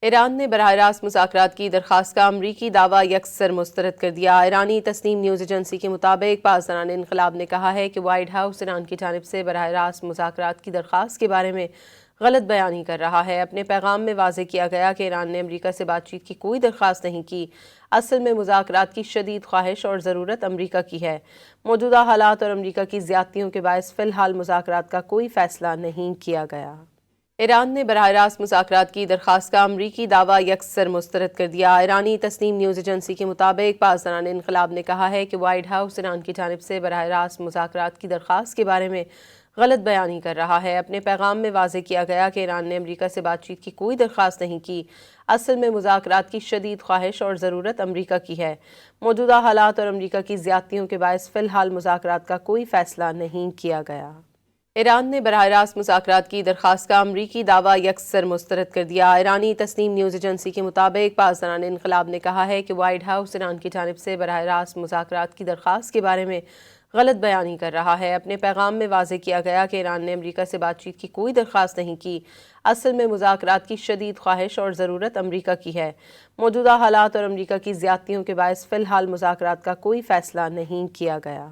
ایران نے براہ راست مذاکرات کی درخواست کا امریکی دعویٰ یکسر مسترد کر دیا۔ ایرانی تسنیم نیوز ایجنسی کے مطابق پاسداران انقلاب نے کہا ہے کہ وائٹ ہاؤس ایران کی جانب سے براہ راست مذاکرات کی درخواست کے بارے میں غلط بیانی کر رہا ہے۔ اپنے پیغام میں واضح کیا گیا کہ ایران نے امریکہ سے بات چیت کی کوئی درخواست نہیں کی، اصل میں مذاکرات کی شدید خواہش اور ضرورت امریکہ کی ہے۔ موجودہ حالات اور امریکہ کی زیادتیوں کے باعث فی الحال مذاکرات کا کوئی فیصلہ نہیں کیا گیا۔ ایران نے براہ راست مذاکرات کی درخواست کا امریکی دعویٰ یکسر مسترد کر دیا۔ ایرانی تسنیم نیوز ایجنسی کے مطابق پاسداران انقلاب نے کہا ہے کہ وائٹ ہاؤس ایران کی جانب سے براہ راست مذاکرات کی درخواست کے بارے میں غلط بیانی کر رہا ہے۔ اپنے پیغام میں واضح کیا گیا کہ ایران نے امریکہ سے بات چیت کی کوئی درخواست نہیں کی، اصل میں مذاکرات کی شدید خواہش اور ضرورت امریکہ کی ہے۔ موجودہ حالات اور امریکہ کی زیادتیوں کے باعث فی الحال مذاکرات کا کوئی فیصلہ نہیں کیا گیا۔ ایران نے براہ راست مذاکرات کی درخواست کا امریکی دعویٰ یکسر مسترد کر دیا۔ ایرانی تسنیم نیوز ایجنسی کے مطابق پاسداران انقلاب نے کہا ہے کہ وائٹ ہاؤس ایران کی جانب سے براہ راست مذاکرات کی درخواست کے بارے میں غلط بیانی کر رہا ہے۔ اپنے پیغام میں واضح کیا گیا کہ ایران نے امریکہ سے بات چیت کی کوئی درخواست نہیں کی، اصل میں مذاکرات کی شدید خواہش اور ضرورت امریکہ کی ہے۔ موجودہ حالات اور امریکہ کی زیادتیوں کے باعث فی الحال مذاکرات کا کوئی فیصلہ نہیں کیا گیا۔